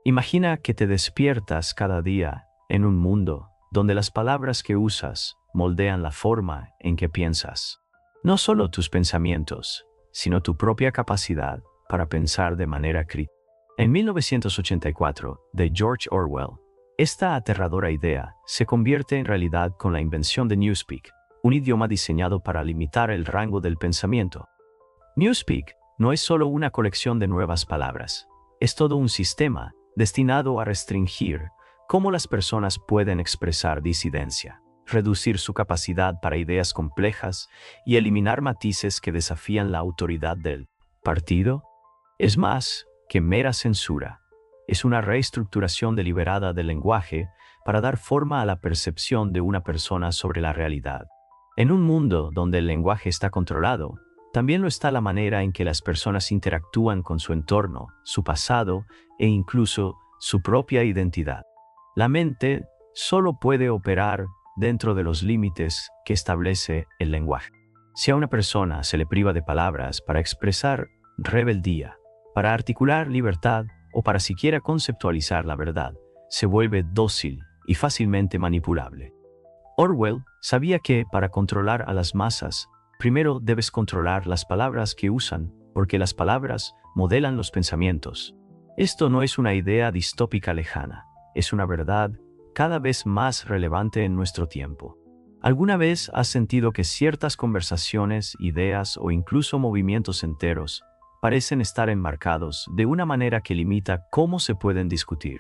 Imagina que te despiertas cada día en un mundo donde las palabras que usas moldean la forma en que piensas. No solo tus pensamientos, sino tu propia capacidad para pensar de manera crítica. En 1984, de George Orwell, esta aterradora idea se convierte en realidad con la invención de Newspeak, un idioma diseñado para limitar el rango del pensamiento. Newspeak no es solo una colección de nuevas palabras, es todo un sistema destinado a restringir cómo las personas pueden expresar disidencia, reducir su capacidad para ideas complejas y eliminar matices que desafían la autoridad del partido. Es más que mera censura. Es una reestructuración deliberada del lenguaje para dar forma a la percepción de una persona sobre la realidad. En un mundo donde el lenguaje está controlado, también lo está la manera en que las personas interactúan con su entorno, su pasado e incluso su propia identidad. La mente solo puede operar dentro de los límites que establece el lenguaje. Si a una persona se le priva de palabras para expresar rebeldía, para articular libertad o para siquiera conceptualizar la verdad, se vuelve dócil y fácilmente manipulable. Orwell sabía que para controlar a las masas, primero debes controlar las palabras que usan, porque las palabras modelan los pensamientos. Esto no es una idea distópica lejana, es una verdad cada vez más relevante en nuestro tiempo. ¿Alguna vez has sentido que ciertas conversaciones, ideas o incluso movimientos enteros parecen estar enmarcados de una manera que limita cómo se pueden discutir?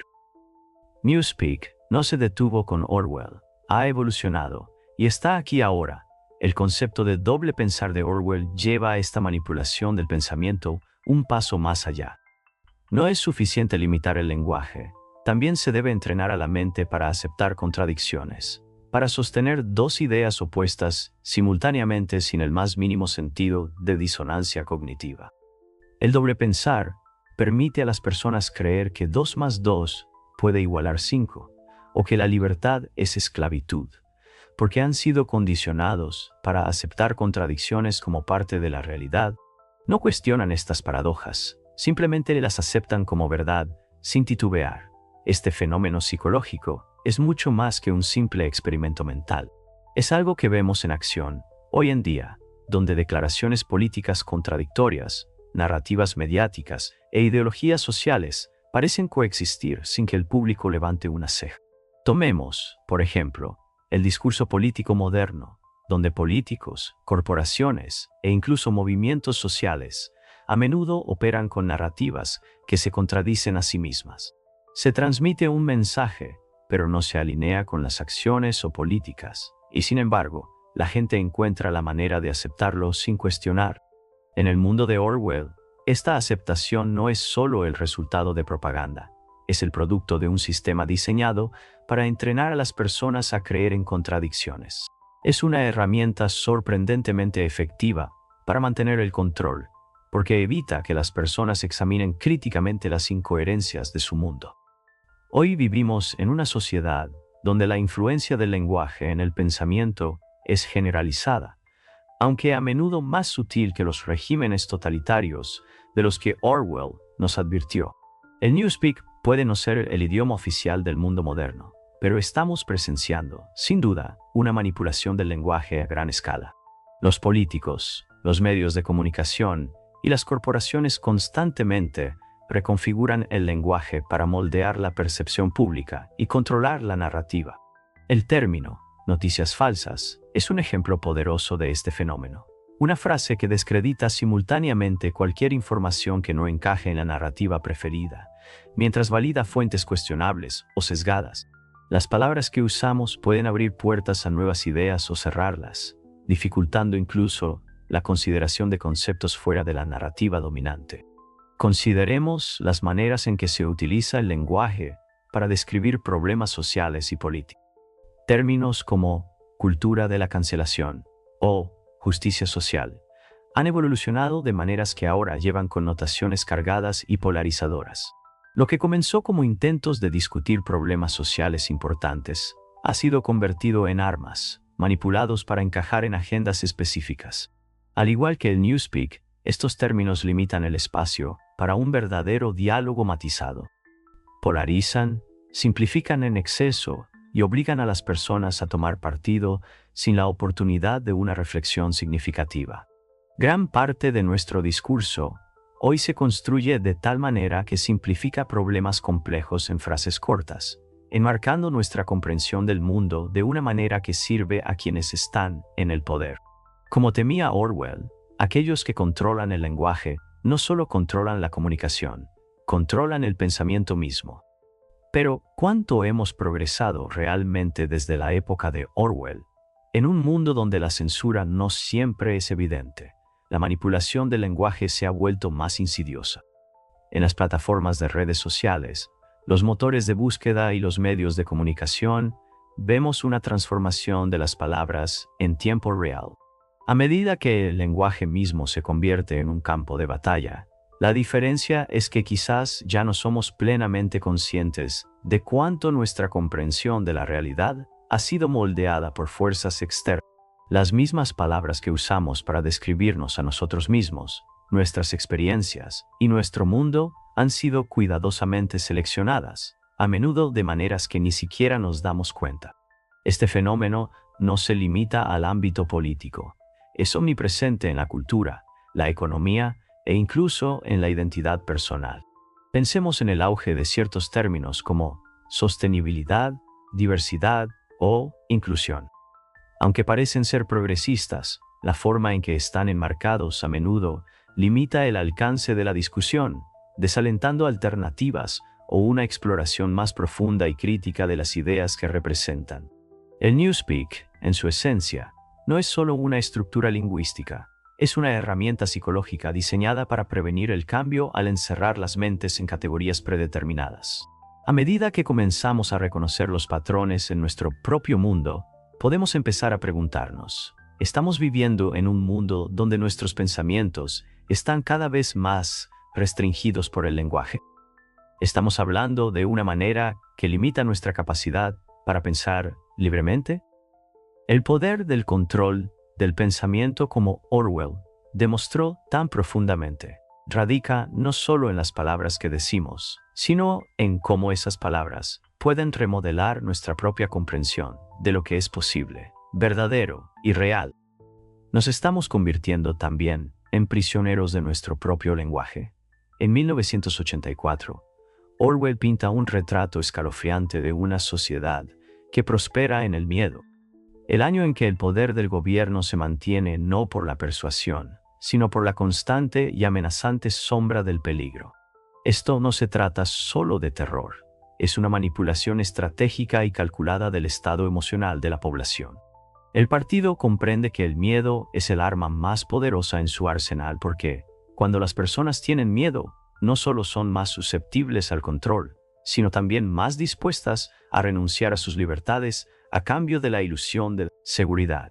Newspeak no se detuvo con Orwell, ha evolucionado y está aquí ahora. El concepto de doble pensar de Orwell lleva a esta manipulación del pensamiento un paso más allá. No es suficiente limitar el lenguaje, también se debe entrenar a la mente para aceptar contradicciones, para sostener dos ideas opuestas simultáneamente sin el más mínimo sentido de disonancia cognitiva. El doble pensar permite a las personas creer que 2 más 2 puede igualar 5, o que la libertad es esclavitud, porque han sido condicionados para aceptar contradicciones como parte de la realidad. No cuestionan estas paradojas, simplemente las aceptan como verdad, sin titubear. Este fenómeno psicológico es mucho más que un simple experimento mental. Es algo que vemos en acción, hoy en día, donde declaraciones políticas contradictorias, narrativas mediáticas e ideologías sociales parecen coexistir sin que el público levante una ceja. Tomemos, por ejemplo, el discurso político moderno, donde políticos, corporaciones e incluso movimientos sociales a menudo operan con narrativas que se contradicen a sí mismas. Se transmite un mensaje, pero no se alinea con las acciones o políticas, y sin embargo, la gente encuentra la manera de aceptarlo sin cuestionar. En el mundo de Orwell, esta aceptación no es solo el resultado de propaganda, es el producto de un sistema diseñado para entrenar a las personas a creer en contradicciones. Es una herramienta sorprendentemente efectiva para mantener el control, porque evita que las personas examinen críticamente las incoherencias de su mundo. Hoy vivimos en una sociedad donde la influencia del lenguaje en el pensamiento es generalizada, aunque a menudo más sutil que los regímenes totalitarios de los que Orwell nos advirtió. El Newspeak puede no ser el idioma oficial del mundo moderno, pero estamos presenciando, sin duda, una manipulación del lenguaje a gran escala. Los políticos, los medios de comunicación y las corporaciones constantemente reconfiguran el lenguaje para moldear la percepción pública y controlar la narrativa. El término noticias falsas es un ejemplo poderoso de este fenómeno. Una frase que descredita simultáneamente cualquier información que no encaje en la narrativa preferida, mientras valida fuentes cuestionables o sesgadas. Las palabras que usamos pueden abrir puertas a nuevas ideas o cerrarlas, dificultando incluso la consideración de conceptos fuera de la narrativa dominante. Consideremos las maneras en que se utiliza el lenguaje para describir problemas sociales y políticos. Términos como cultura de la cancelación o justicia social han evolucionado de maneras que ahora llevan connotaciones cargadas y polarizadoras. Lo que comenzó como intentos de discutir problemas sociales importantes ha sido convertido en armas, manipulados para encajar en agendas específicas. Al igual que el Newspeak, estos términos limitan el espacio para un verdadero diálogo matizado. Polarizan, simplifican en exceso y obligan a las personas a tomar partido sin la oportunidad de una reflexión significativa. Gran parte de nuestro discurso hoy se construye de tal manera que simplifica problemas complejos en frases cortas, enmarcando nuestra comprensión del mundo de una manera que sirve a quienes están en el poder. Como temía Orwell, aquellos que controlan el lenguaje no solo controlan la comunicación, controlan el pensamiento mismo. Pero, ¿cuánto hemos progresado realmente desde la época de Orwell? En un mundo donde la censura no siempre es evidente, la manipulación del lenguaje se ha vuelto más insidiosa. En las plataformas de redes sociales, los motores de búsqueda y los medios de comunicación, vemos una transformación de las palabras en tiempo real. A medida que el lenguaje mismo se convierte en un campo de batalla, la diferencia es que quizás ya no somos plenamente conscientes de cuánto nuestra comprensión de la realidad ha sido moldeada por fuerzas externas. Las mismas palabras que usamos para describirnos a nosotros mismos, nuestras experiencias y nuestro mundo han sido cuidadosamente seleccionadas, a menudo de maneras que ni siquiera nos damos cuenta. Este fenómeno no se limita al ámbito político, es omnipresente en la cultura, la economía e incluso en la identidad personal. Pensemos en el auge de ciertos términos como sostenibilidad, diversidad o inclusión. Aunque parecen ser progresistas, la forma en que están enmarcados a menudo limita el alcance de la discusión, desalentando alternativas o una exploración más profunda y crítica de las ideas que representan. El Newspeak, en su esencia, no es solo una estructura lingüística, es una herramienta psicológica diseñada para prevenir el cambio al encerrar las mentes en categorías predeterminadas. A medida que comenzamos a reconocer los patrones en nuestro propio mundo, podemos empezar a preguntarnos, ¿estamos viviendo en un mundo donde nuestros pensamientos están cada vez más restringidos por el lenguaje? ¿Estamos hablando de una manera que limita nuestra capacidad para pensar libremente? El poder del control del pensamiento, como Orwell demostró tan profundamente, radica no solo en las palabras que decimos, sino en cómo esas palabras pueden remodelar nuestra propia comprensión de lo que es posible, verdadero y real. Nos estamos convirtiendo también en prisioneros de nuestro propio lenguaje. En 1984, Orwell pinta un retrato escalofriante de una sociedad que prospera en el miedo. El año en que el poder del gobierno se mantiene no por la persuasión, sino por la constante y amenazante sombra del peligro. Esto no se trata solo de terror, es una manipulación estratégica y calculada del estado emocional de la población. El partido comprende que el miedo es el arma más poderosa en su arsenal porque, cuando las personas tienen miedo, no solo son más susceptibles al control, sino también más dispuestas a renunciar a sus libertades a cambio de la ilusión de seguridad.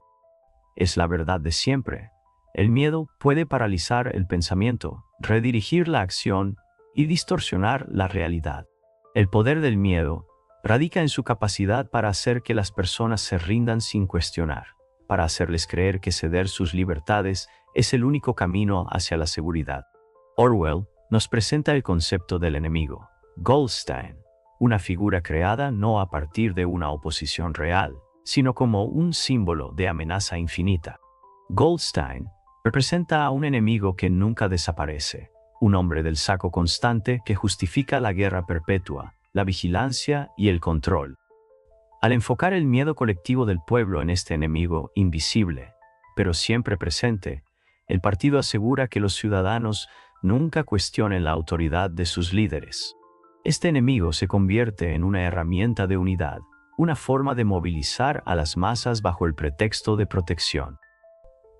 Es la verdad de siempre. El miedo puede paralizar el pensamiento, redirigir la acción y distorsionar la realidad. El poder del miedo radica en su capacidad para hacer que las personas se rindan sin cuestionar, para hacerles creer que ceder sus libertades es el único camino hacia la seguridad. Orwell nos presenta el concepto del enemigo, Goldstein, una figura creada no a partir de una oposición real, sino como un símbolo de amenaza infinita. Goldstein representa a un enemigo que nunca desaparece, un hombre del saco constante que justifica la guerra perpetua, la vigilancia y el control. Al enfocar el miedo colectivo del pueblo en este enemigo invisible, pero siempre presente, el partido asegura que los ciudadanos nunca cuestionen la autoridad de sus líderes. Este enemigo se convierte en una herramienta de unidad, una forma de movilizar a las masas bajo el pretexto de protección.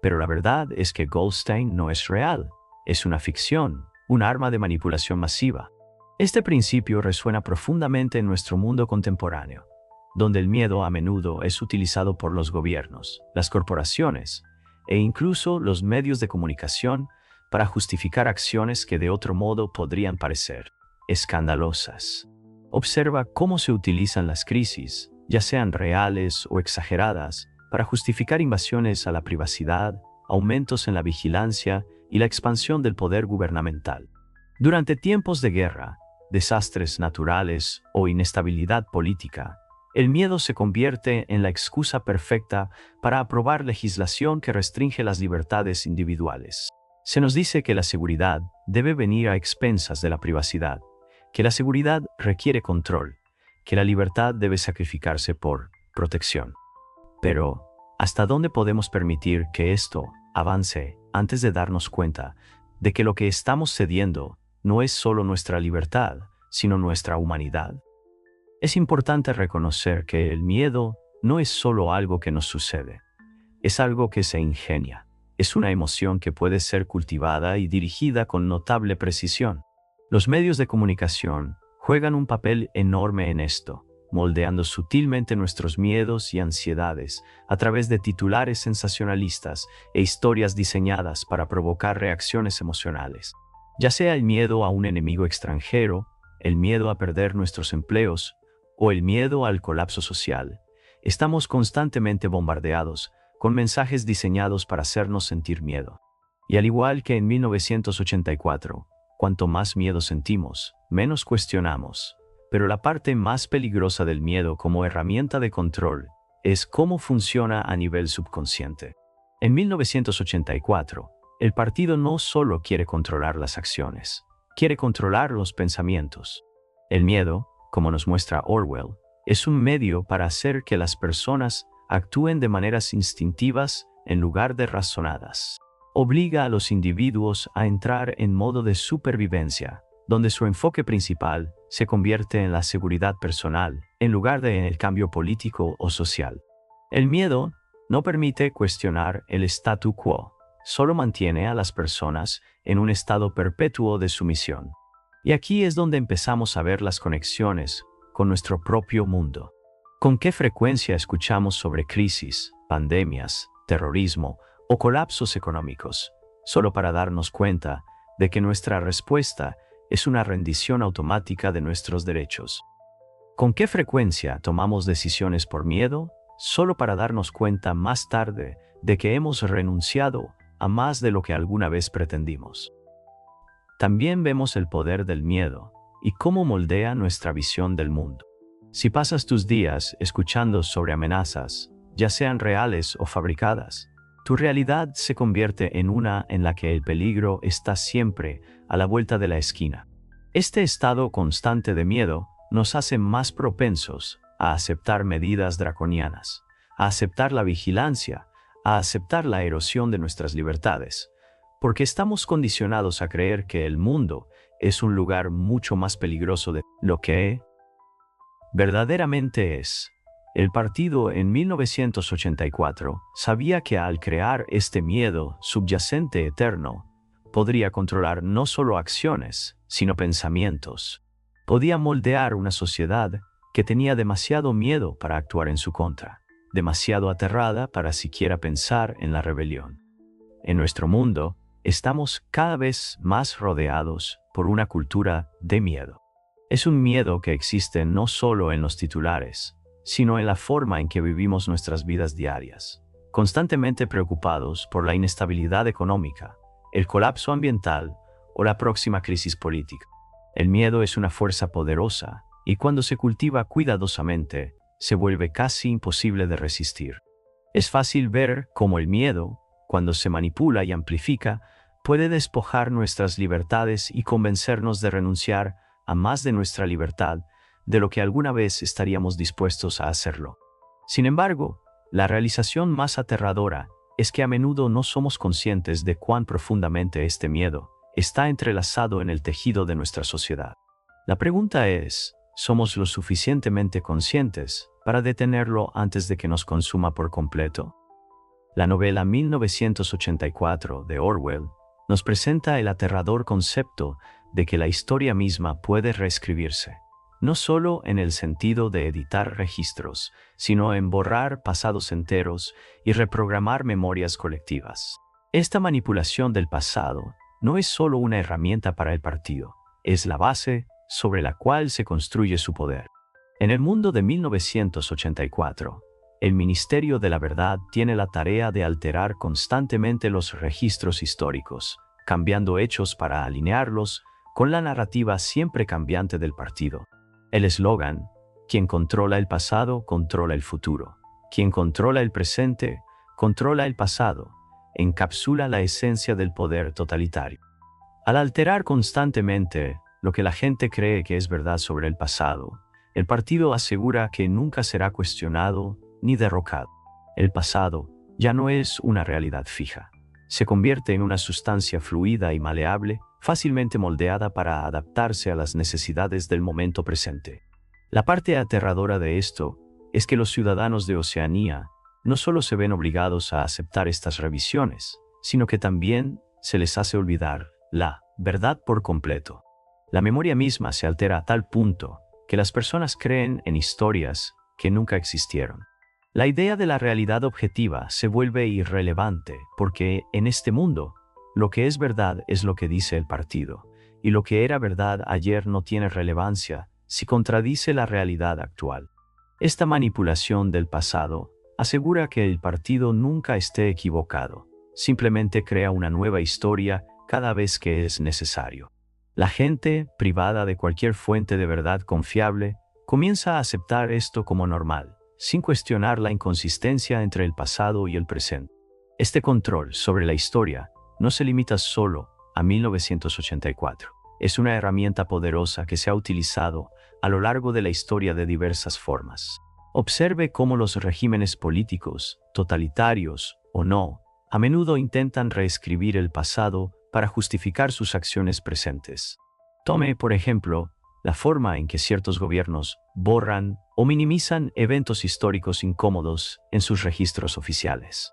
Pero la verdad es que Goldstein no es real, es una ficción, un arma de manipulación masiva. Este principio resuena profundamente en nuestro mundo contemporáneo, donde el miedo a menudo es utilizado por los gobiernos, las corporaciones e incluso los medios de comunicación para justificar acciones que de otro modo podrían parecer escandalosas. Observa cómo se utilizan las crisis, ya sean reales o exageradas, para justificar invasiones a la privacidad, aumentos en la vigilancia y la expansión del poder gubernamental. Durante tiempos de guerra, desastres naturales o inestabilidad política, el miedo se convierte en la excusa perfecta para aprobar legislación que restringe las libertades individuales. Se nos dice que la seguridad debe venir a expensas de la privacidad, que la seguridad requiere control, que la libertad debe sacrificarse por protección. Pero, ¿hasta dónde podemos permitir que esto avance antes de darnos cuenta de que lo que estamos cediendo no es solo nuestra libertad, sino nuestra humanidad? Es importante reconocer que el miedo no es solo algo que nos sucede, es algo que se ingenia. Es una emoción que puede ser cultivada y dirigida con notable precisión. Los medios de comunicación juegan un papel enorme en esto, moldeando sutilmente nuestros miedos y ansiedades a través de titulares sensacionalistas e historias diseñadas para provocar reacciones emocionales. Ya sea el miedo a un enemigo extranjero, el miedo a perder nuestros empleos o el miedo al colapso social, estamos constantemente bombardeados con mensajes diseñados para hacernos sentir miedo. Y al igual que en 1984, cuanto más miedo sentimos, menos cuestionamos. Pero la parte más peligrosa del miedo como herramienta de control es cómo funciona a nivel subconsciente. En 1984, el partido no solo quiere controlar las acciones, quiere controlar los pensamientos. El miedo, como nos muestra Orwell, es un medio para hacer que las personas actúen de maneras instintivas en lugar de razonadas. Obliga a los individuos a entrar en modo de supervivencia, donde su enfoque principal se convierte en la seguridad personal, en lugar de en el cambio político o social. El miedo no permite cuestionar el statu quo, solo mantiene a las personas en un estado perpetuo de sumisión. Y aquí es donde empezamos a ver las conexiones con nuestro propio mundo. ¿Con qué frecuencia escuchamos sobre crisis, pandemias, terrorismo o colapsos económicos, solo para darnos cuenta de que nuestra respuesta es una rendición automática de nuestros derechos? ¿Con qué frecuencia tomamos decisiones por miedo, solo para darnos cuenta más tarde de que hemos renunciado a más de lo que alguna vez pretendimos? También vemos el poder del miedo y cómo moldea nuestra visión del mundo. Si pasas tus días escuchando sobre amenazas, ya sean reales o fabricadas, tu realidad se convierte en una en la que el peligro está siempre a la vuelta de la esquina. Este estado constante de miedo nos hace más propensos a aceptar medidas draconianas, a aceptar la vigilancia, a aceptar la erosión de nuestras libertades, porque estamos condicionados a creer que el mundo es un lugar mucho más peligroso de lo que verdaderamente es. El partido en 1984 sabía que al crear este miedo subyacente eterno, podría controlar no solo acciones, sino pensamientos. Podía moldear una sociedad que tenía demasiado miedo para actuar en su contra, demasiado aterrada para siquiera pensar en la rebelión. En nuestro mundo, estamos cada vez más rodeados por una cultura de miedo. Es un miedo que existe no solo en los titulares, sino en la forma en que vivimos nuestras vidas diarias, constantemente preocupados por la inestabilidad económica, el colapso ambiental o la próxima crisis política. El miedo es una fuerza poderosa y cuando se cultiva cuidadosamente, se vuelve casi imposible de resistir. Es fácil ver cómo el miedo, cuando se manipula y amplifica, puede despojar nuestras libertades y convencernos de renunciar a más de nuestra libertad de lo que alguna vez estaríamos dispuestos a hacerlo. Sin embargo, la realización más aterradora es que a menudo no somos conscientes de cuán profundamente este miedo está entrelazado en el tejido de nuestra sociedad. La pregunta es, ¿somos lo suficientemente conscientes para detenerlo antes de que nos consuma por completo? La novela 1984 de Orwell nos presenta el aterrador concepto de que la historia misma puede reescribirse, no solo en el sentido de editar registros, sino en borrar pasados enteros y reprogramar memorias colectivas. Esta manipulación del pasado no es solo una herramienta para el partido, es la base sobre la cual se construye su poder. En el mundo de 1984, el Ministerio de la Verdad tiene la tarea de alterar constantemente los registros históricos, cambiando hechos para alinearlos con la narrativa siempre cambiante del partido. El eslogan, quien controla el pasado, controla el futuro. Quien controla el presente, controla el pasado, encapsula la esencia del poder totalitario. Al alterar constantemente lo que la gente cree que es verdad sobre el pasado, el partido asegura que nunca será cuestionado ni derrocado. El pasado ya no es una realidad fija. Se convierte en una sustancia fluida y maleable, fácilmente moldeada para adaptarse a las necesidades del momento presente. La parte aterradora de esto es que los ciudadanos de Oceanía no solo se ven obligados a aceptar estas revisiones, sino que también se les hace olvidar la verdad por completo. La memoria misma se altera a tal punto que las personas creen en historias que nunca existieron. La idea de la realidad objetiva se vuelve irrelevante porque en este mundo, lo que es verdad es lo que dice el partido, y lo que era verdad ayer no tiene relevancia si contradice la realidad actual. Esta manipulación del pasado asegura que el partido nunca esté equivocado, simplemente crea una nueva historia cada vez que es necesario. La gente, privada de cualquier fuente de verdad confiable, comienza a aceptar esto como normal, sin cuestionar la inconsistencia entre el pasado y el presente. Este control sobre la historia no se limita solo a 1984. Es una herramienta poderosa que se ha utilizado a lo largo de la historia de diversas formas. Observe cómo los regímenes políticos, totalitarios o no, a menudo intentan reescribir el pasado para justificar sus acciones presentes. Tome, por ejemplo, la forma en que ciertos gobiernos borran o minimizan eventos históricos incómodos en sus registros oficiales.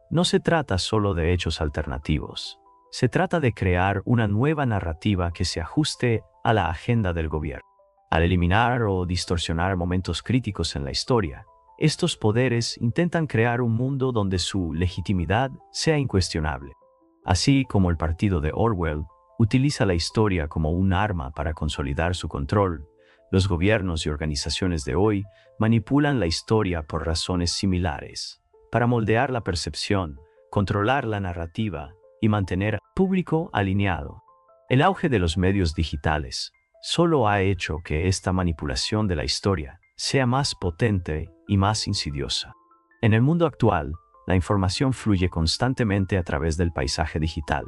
No se trata solo de hechos alternativos. Se trata de crear una nueva narrativa que se ajuste a la agenda del gobierno. Al eliminar o distorsionar momentos críticos en la historia, estos poderes intentan crear un mundo donde su legitimidad sea incuestionable. Así como el partido de Orwell utiliza la historia como un arma para consolidar su control, los gobiernos y organizaciones de hoy manipulan la historia por razones similares, para moldear la percepción, controlar la narrativa y mantener al público alineado. El auge de los medios digitales solo ha hecho que esta manipulación de la historia sea más potente y más insidiosa. En el mundo actual, la información fluye constantemente a través del paisaje digital.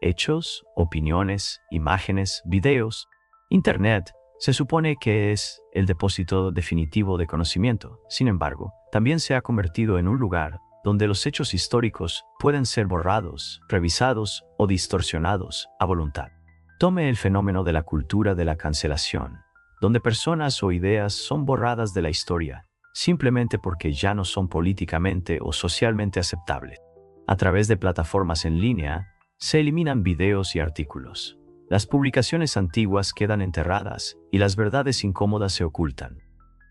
Hechos, opiniones, imágenes, videos. Internet se supone que es el depósito definitivo de conocimiento. Sin embargo, también se ha convertido en un lugar donde los hechos históricos pueden ser borrados, revisados o distorsionados a voluntad. Tome el fenómeno de la cultura de la cancelación, donde personas o ideas son borradas de la historia, simplemente porque ya no son políticamente o socialmente aceptables. A través de plataformas en línea, se eliminan videos y artículos. Las publicaciones antiguas quedan enterradas y las verdades incómodas se ocultan.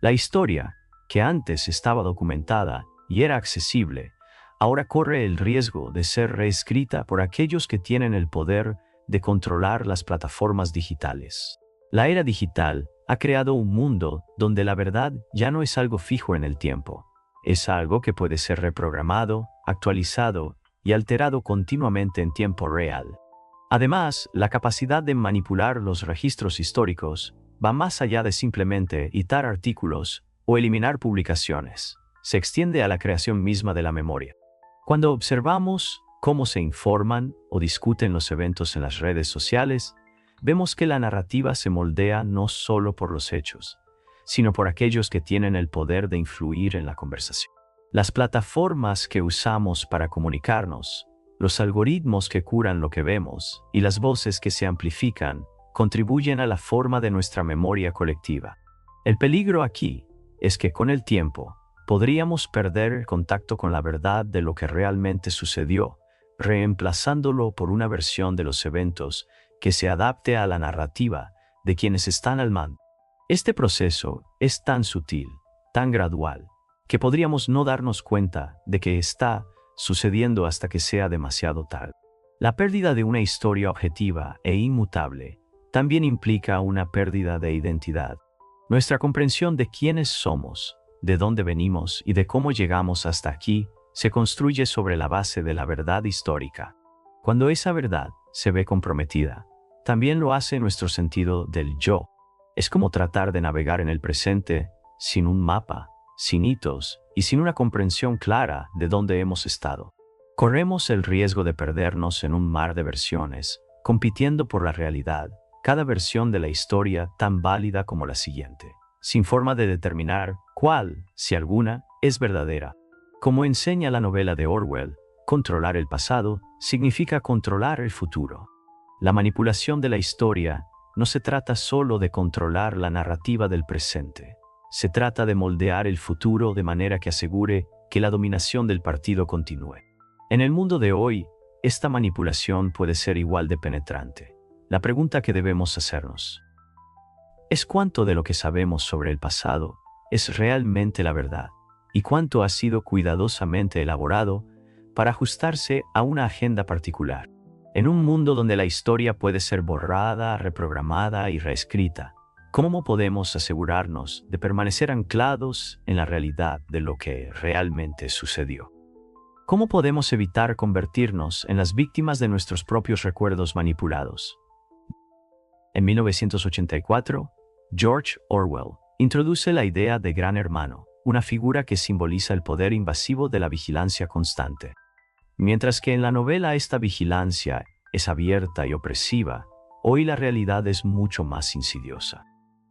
La historia, que antes estaba documentada y era accesible, ahora corre el riesgo de ser reescrita por aquellos que tienen el poder de controlar las plataformas digitales. La era digital ha creado un mundo donde la verdad ya no es algo fijo en el tiempo. Es algo que puede ser reprogramado, actualizado y alterado continuamente en tiempo real. Además, la capacidad de manipular los registros históricos va más allá de simplemente editar artículos o eliminar publicaciones. Se extiende a la creación misma de la memoria. Cuando observamos cómo se informan o discuten los eventos en las redes sociales, vemos que la narrativa se moldea no solo por los hechos, sino por aquellos que tienen el poder de influir en la conversación. Las plataformas que usamos para comunicarnos, los algoritmos que curan lo que vemos y las voces que se amplifican contribuyen a la forma de nuestra memoria colectiva. El peligro aquí es que con el tiempo podríamos perder el contacto con la verdad de lo que realmente sucedió, reemplazándolo por una versión de los eventos que se adapte a la narrativa de quienes están al mando. Este proceso es tan sutil, tan gradual, que podríamos no darnos cuenta de que está sucediendo hasta que sea demasiado tarde. La pérdida de una historia objetiva e inmutable también implica una pérdida de identidad. Nuestra comprensión de quiénes somos, de dónde venimos y de cómo llegamos hasta aquí se construye sobre la base de la verdad histórica. Cuando esa verdad se ve comprometida, también lo hace nuestro sentido del yo. Es como tratar de navegar en el presente sin un mapa, sin hitos y sin una comprensión clara de dónde hemos estado. Corremos el riesgo de perdernos en un mar de versiones, compitiendo por la realidad, cada versión de la historia tan válida como la siguiente, sin forma de determinar cuál, si alguna, es verdadera. Como enseña la novela de Orwell, controlar el pasado significa controlar el futuro. La manipulación de la historia no se trata solo de controlar la narrativa del presente. Se trata de moldear el futuro de manera que asegure que la dominación del partido continúe. En el mundo de hoy, esta manipulación puede ser igual de penetrante. La pregunta que debemos hacernos es cuánto de lo que sabemos sobre el pasado es realmente la verdad y cuánto ha sido cuidadosamente elaborado para ajustarse a una agenda particular. En un mundo donde la historia puede ser borrada, reprogramada y reescrita, ¿cómo podemos asegurarnos de permanecer anclados en la realidad de lo que realmente sucedió? ¿Cómo podemos evitar convertirnos en las víctimas de nuestros propios recuerdos manipulados? En 1984, George Orwell introduce la idea de Gran Hermano, una figura que simboliza el poder invasivo de la vigilancia constante. Mientras que en la novela esta vigilancia es abierta y opresiva, hoy la realidad es mucho más insidiosa.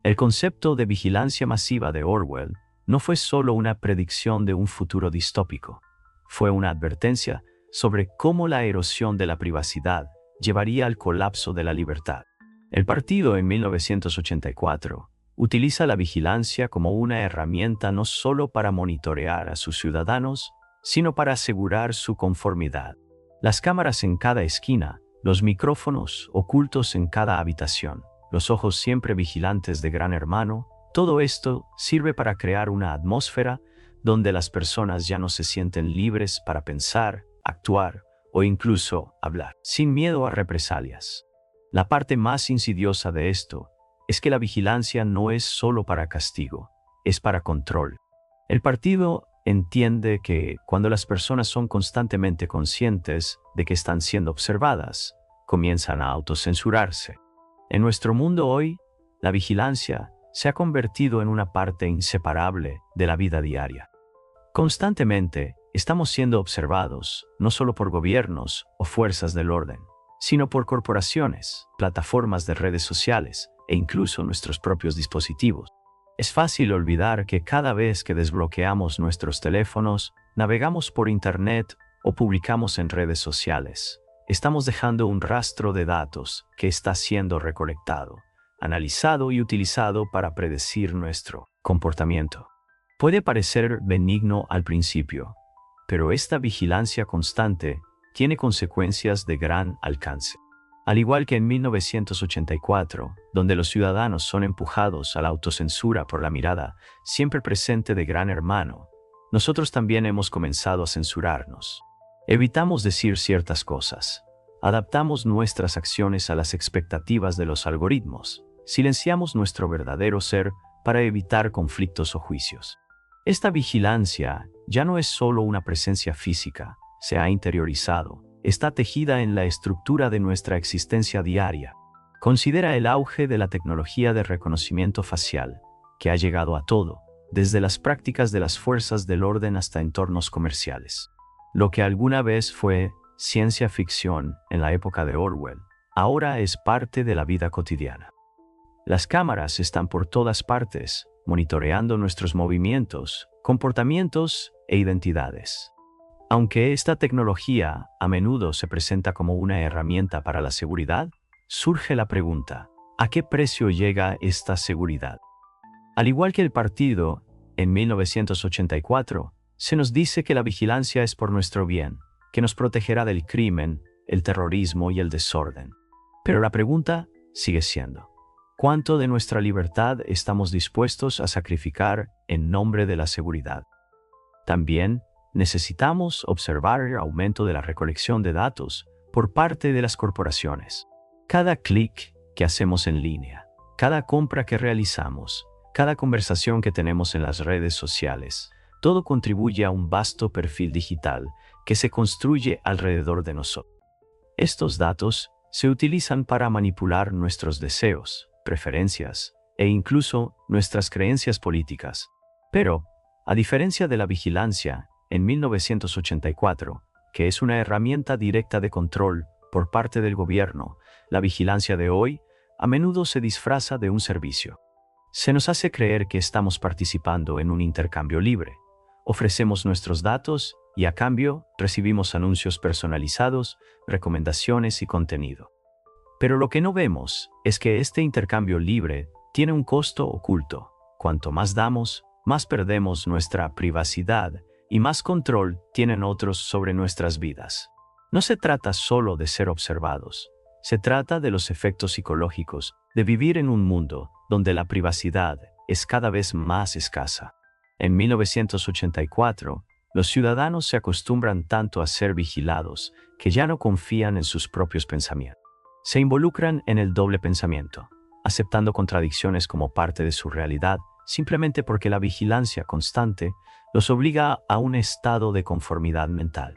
El concepto de vigilancia masiva de Orwell no fue solo una predicción de un futuro distópico, fue una advertencia sobre cómo la erosión de la privacidad llevaría al colapso de la libertad. El partido en 1984 utiliza la vigilancia como una herramienta no solo para monitorear a sus ciudadanos, sino para asegurar su conformidad. Las cámaras en cada esquina, los micrófonos ocultos en cada habitación, los ojos siempre vigilantes de Gran Hermano, todo esto sirve para crear una atmósfera donde las personas ya no se sienten libres para pensar, actuar o incluso hablar, sin miedo a represalias. La parte más insidiosa de esto es que la vigilancia no es solo para castigo, es para control. El partido entiende que cuando las personas son constantemente conscientes de que están siendo observadas, comienzan a autocensurarse. En nuestro mundo hoy, la vigilancia se ha convertido en una parte inseparable de la vida diaria. Constantemente estamos siendo observados, no solo por gobiernos o fuerzas del orden, sino por corporaciones, plataformas de redes sociales e incluso nuestros propios dispositivos. Es fácil olvidar que cada vez que desbloqueamos nuestros teléfonos, navegamos por Internet o publicamos en redes sociales, estamos dejando un rastro de datos que está siendo recolectado, analizado y utilizado para predecir nuestro comportamiento. Puede parecer benigno al principio, pero esta vigilancia constante tiene consecuencias de gran alcance. Al igual que en 1984, donde los ciudadanos son empujados a la autocensura por la mirada siempre presente de Gran Hermano, nosotros también hemos comenzado a censurarnos. Evitamos decir ciertas cosas, adaptamos nuestras acciones a las expectativas de los algoritmos, silenciamos nuestro verdadero ser para evitar conflictos o juicios. Esta vigilancia ya no es solo una presencia física, se ha interiorizado, está tejida en la estructura de nuestra existencia diaria. Considera el auge de la tecnología de reconocimiento facial, que ha llegado a todo, desde las prácticas de las fuerzas del orden hasta entornos comerciales. Lo que alguna vez fue ciencia ficción en la época de Orwell, ahora es parte de la vida cotidiana. Las cámaras están por todas partes, monitoreando nuestros movimientos, comportamientos e identidades. Aunque esta tecnología a menudo se presenta como una herramienta para la seguridad, surge la pregunta, ¿a qué precio llega esta seguridad? Al igual que el partido, en 1984, se nos dice que la vigilancia es por nuestro bien, que nos protegerá del crimen, el terrorismo y el desorden. Pero la pregunta sigue siendo, ¿cuánto de nuestra libertad estamos dispuestos a sacrificar en nombre de la seguridad? También necesitamos observar el aumento de la recolección de datos por parte de las corporaciones. Cada clic que hacemos en línea, cada compra que realizamos, cada conversación que tenemos en las redes sociales, todo contribuye a un vasto perfil digital que se construye alrededor de nosotros. Estos datos se utilizan para manipular nuestros deseos, preferencias e incluso nuestras creencias políticas. Pero, a diferencia de la vigilancia, en 1984, que es una herramienta directa de control por parte del gobierno, la vigilancia de hoy a menudo se disfraza de un servicio. Se nos hace creer que estamos participando en un intercambio libre. Ofrecemos nuestros datos y a cambio recibimos anuncios personalizados, recomendaciones y contenido. Pero lo que no vemos es que este intercambio libre tiene un costo oculto. Cuanto más damos, más perdemos nuestra privacidad y más control tienen otros sobre nuestras vidas. No se trata solo de ser observados. Se trata de los efectos psicológicos de vivir en un mundo donde la privacidad es cada vez más escasa. En 1984, los ciudadanos se acostumbran tanto a ser vigilados que ya no confían en sus propios pensamientos. Se involucran en el doble pensamiento, aceptando contradicciones como parte de su realidad, simplemente porque la vigilancia constante los obliga a un estado de conformidad mental.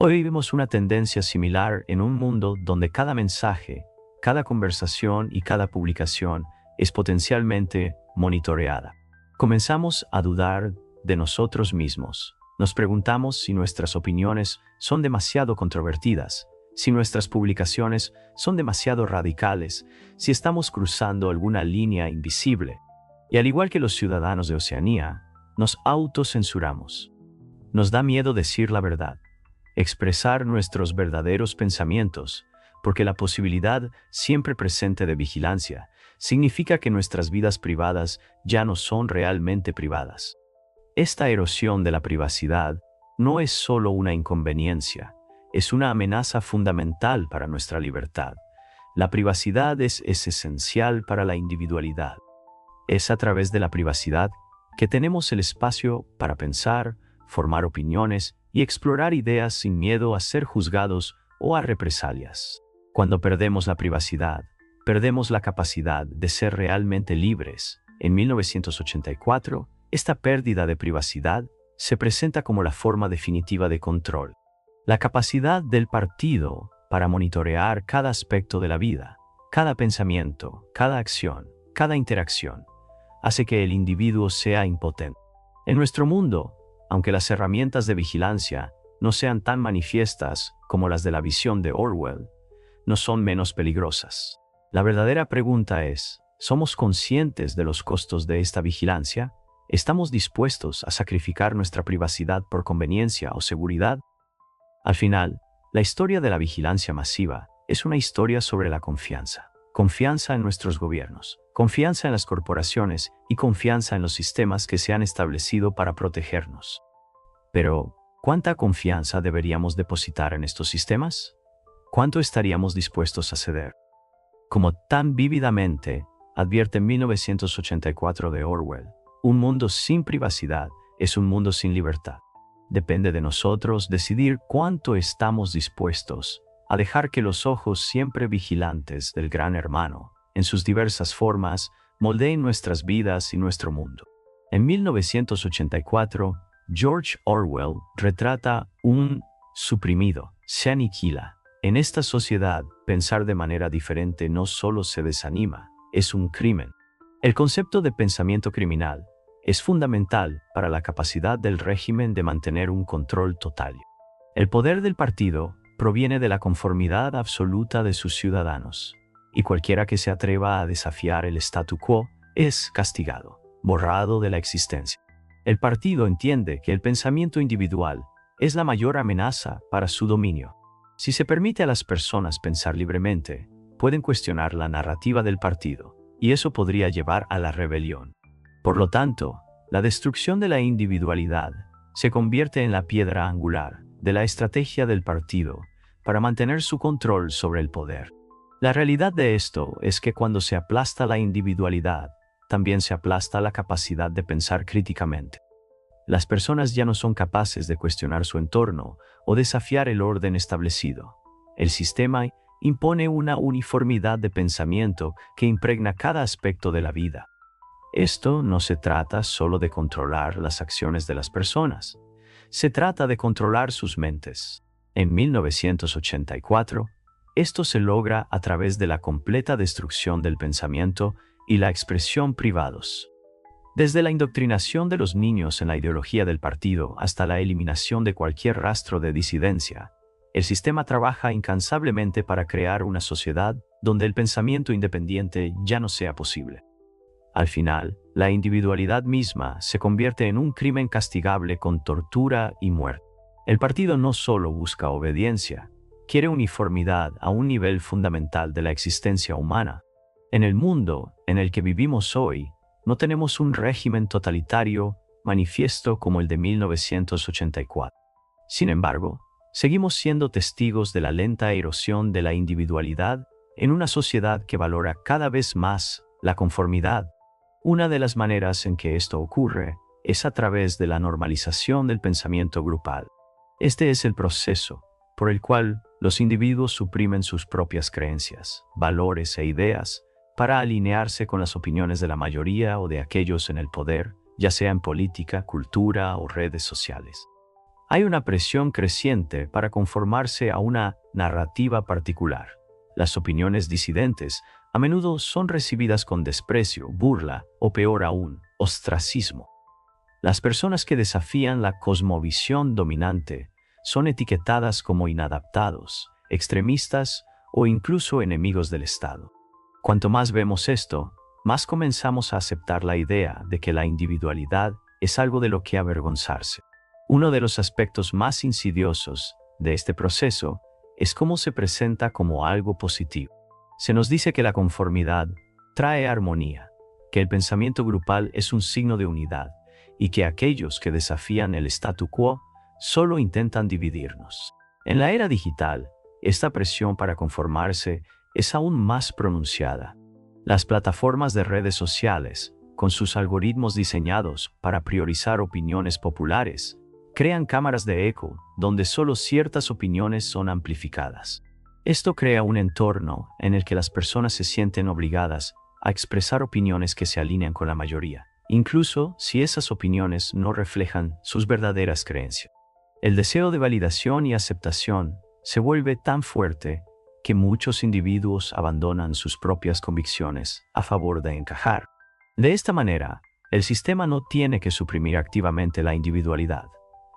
Hoy vivimos una tendencia similar en un mundo donde cada mensaje, cada conversación y cada publicación es potencialmente monitoreada. Comenzamos a dudar de nosotros mismos. Nos preguntamos si nuestras opiniones son demasiado controvertidas, si nuestras publicaciones son demasiado radicales, si estamos cruzando alguna línea invisible. Y al igual que los ciudadanos de Oceanía, nos autocensuramos. Nos da miedo decir la verdad, expresar nuestros verdaderos pensamientos, porque la posibilidad siempre presente de vigilancia significa que nuestras vidas privadas ya no son realmente privadas. Esta erosión de la privacidad no es solo una inconveniencia, es una amenaza fundamental para nuestra libertad. La privacidad es esencial para la individualidad. Es a través de la privacidad que tenemos el espacio para pensar, formar opiniones y explorar ideas sin miedo a ser juzgados o a represalias. Cuando perdemos la privacidad, perdemos la capacidad de ser realmente libres. En 1984, esta pérdida de privacidad se presenta como la forma definitiva de control. La capacidad del partido para monitorear cada aspecto de la vida, cada pensamiento, cada acción, cada interacción, hace que el individuo sea impotente. En nuestro mundo, aunque las herramientas de vigilancia no sean tan manifiestas como las de la visión de Orwell, no son menos peligrosas. La verdadera pregunta es, ¿somos conscientes de los costos de esta vigilancia? ¿Estamos dispuestos a sacrificar nuestra privacidad por conveniencia o seguridad? Al final, la historia de la vigilancia masiva es una historia sobre la confianza. Confianza en nuestros gobiernos, confianza en las corporaciones y confianza en los sistemas que se han establecido para protegernos. Pero, ¿cuánta confianza deberíamos depositar en estos sistemas? ¿Cuánto estaríamos dispuestos a ceder? Como tan vívidamente advierte en 1984 de Orwell, un mundo sin privacidad es un mundo sin libertad. Depende de nosotros decidir cuánto estamos dispuestos a dejar que los ojos siempre vigilantes del Gran Hermano, en sus diversas formas, moldeen nuestras vidas y nuestro mundo. En 1984, George Orwell retrata un suprimido, se aniquila. En esta sociedad, pensar de manera diferente no solo se desanima, es un crimen. El concepto de pensamiento criminal es fundamental para la capacidad del régimen de mantener un control total. El poder del partido proviene de la conformidad absoluta de sus ciudadanos, y cualquiera que se atreva a desafiar el statu quo es castigado, borrado de la existencia. El partido entiende que el pensamiento individual es la mayor amenaza para su dominio. Si se permite a las personas pensar libremente, pueden cuestionar la narrativa del partido, y eso podría llevar a la rebelión. Por lo tanto, la destrucción de la individualidad se convierte en la piedra angular de la estrategia del partido para mantener su control sobre el poder. La realidad de esto es que cuando se aplasta la individualidad, también se aplasta la capacidad de pensar críticamente. Las personas ya no son capaces de cuestionar su entorno o desafiar el orden establecido. El sistema impone una uniformidad de pensamiento que impregna cada aspecto de la vida. Esto no se trata solo de controlar las acciones de las personas, se trata de controlar sus mentes. En 1984, esto se logra a través de la completa destrucción del pensamiento y la expresión privados. Desde la indoctrinación de los niños en la ideología del partido hasta la eliminación de cualquier rastro de disidencia, el sistema trabaja incansablemente para crear una sociedad donde el pensamiento independiente ya no sea posible. Al final, la individualidad misma se convierte en un crimen castigable con tortura y muerte. El partido no solo busca obediencia, quiere uniformidad a un nivel fundamental de la existencia humana. En el mundo en el que vivimos hoy, no tenemos un régimen totalitario manifiesto como el de 1984. Sin embargo, seguimos siendo testigos de la lenta erosión de la individualidad en una sociedad que valora cada vez más la conformidad. Una de las maneras en que esto ocurre es a través de la normalización del pensamiento grupal. Este es el proceso por el cual los individuos suprimen sus propias creencias, valores e ideas para alinearse con las opiniones de la mayoría o de aquellos en el poder, ya sea en política, cultura o redes sociales. Hay una presión creciente para conformarse a una narrativa particular. Las opiniones disidentes a menudo son recibidas con desprecio, burla o peor aún, ostracismo. Las personas que desafían la cosmovisión dominante son etiquetadas como inadaptados, extremistas o incluso enemigos del Estado. Cuanto más vemos esto, más comenzamos a aceptar la idea de que la individualidad es algo de lo que avergonzarse. Uno de los aspectos más insidiosos de este proceso es cómo se presenta como algo positivo. Se nos dice que la conformidad trae armonía, que el pensamiento grupal es un signo de unidad y que aquellos que desafían el statu quo solo intentan dividirnos. En la era digital, esta presión para conformarse es aún más pronunciada. Las plataformas de redes sociales, con sus algoritmos diseñados para priorizar opiniones populares, crean cámaras de eco donde solo ciertas opiniones son amplificadas. Esto crea un entorno en el que las personas se sienten obligadas a expresar opiniones que se alinean con la mayoría, incluso si esas opiniones no reflejan sus verdaderas creencias. El deseo de validación y aceptación se vuelve tan fuerte que muchos individuos abandonan sus propias convicciones a favor de encajar. De esta manera, el sistema no tiene que suprimir activamente la individualidad.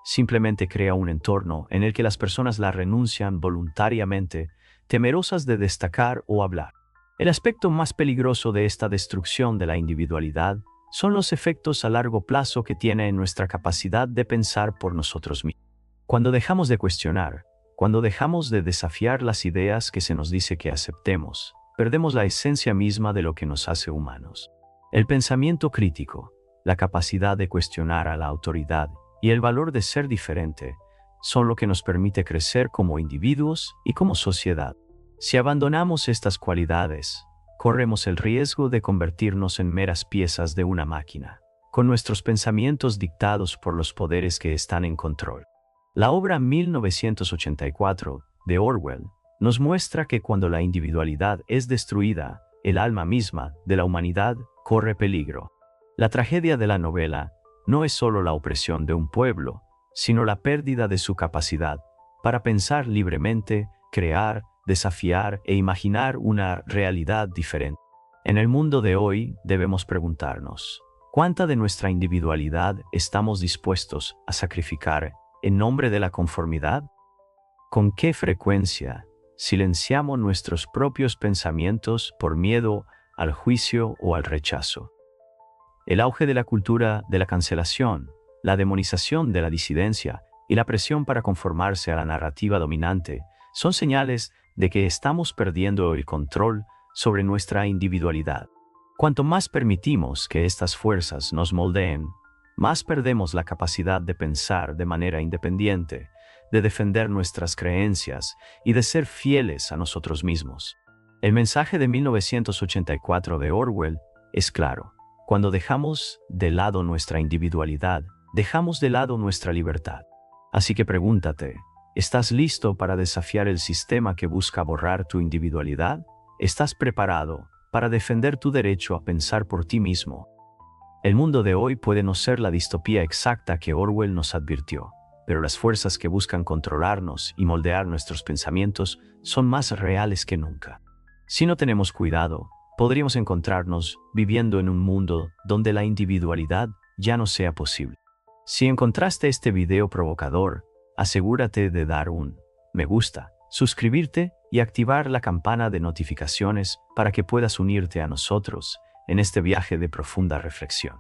Simplemente crea un entorno en el que las personas la renuncian voluntariamente, temerosas de destacar o hablar. El aspecto más peligroso de esta destrucción de la individualidad son los efectos a largo plazo que tiene en nuestra capacidad de pensar por nosotros mismos. Cuando dejamos de cuestionar, cuando dejamos de desafiar las ideas que se nos dice que aceptemos, perdemos la esencia misma de lo que nos hace humanos. El pensamiento crítico, la capacidad de cuestionar a la autoridad y el valor de ser diferente son lo que nos permite crecer como individuos y como sociedad. Si abandonamos estas cualidades, corremos el riesgo de convertirnos en meras piezas de una máquina, con nuestros pensamientos dictados por los poderes que están en control. La obra 1984 de Orwell nos muestra que cuando la individualidad es destruida, el alma misma de la humanidad corre peligro. La tragedia de la novela no es solo la opresión de un pueblo, sino la pérdida de su capacidad para pensar libremente, crear, desafiar e imaginar una realidad diferente. En el mundo de hoy debemos preguntarnos, ¿cuánta de nuestra individualidad estamos dispuestos a sacrificar en nombre de la conformidad? ¿Con qué frecuencia silenciamos nuestros propios pensamientos por miedo al juicio o al rechazo? El auge de la cultura de la cancelación, la demonización de la disidencia y la presión para conformarse a la narrativa dominante son señales de que estamos perdiendo el control sobre nuestra individualidad. Cuanto más permitimos que estas fuerzas nos moldeen, más perdemos la capacidad de pensar de manera independiente, de defender nuestras creencias y de ser fieles a nosotros mismos. El mensaje de 1984 de Orwell es claro. Cuando dejamos de lado nuestra individualidad, dejamos de lado nuestra libertad. Así que pregúntate, ¿estás listo para desafiar el sistema que busca borrar tu individualidad? ¿Estás preparado para defender tu derecho a pensar por ti mismo? El mundo de hoy puede no ser la distopía exacta que Orwell nos advirtió, pero las fuerzas que buscan controlarnos y moldear nuestros pensamientos son más reales que nunca. Si no tenemos cuidado, podríamos encontrarnos viviendo en un mundo donde la individualidad ya no sea posible. Si encontraste este video provocador, asegúrate de dar un me gusta, suscribirte y activar la campana de notificaciones para que puedas unirte a nosotros en este viaje de profunda reflexión.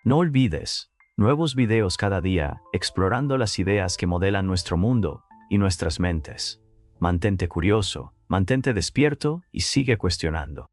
No olvides, nuevos videos cada día explorando las ideas que modelan nuestro mundo y nuestras mentes. Mantente curioso, mantente despierto y sigue cuestionando.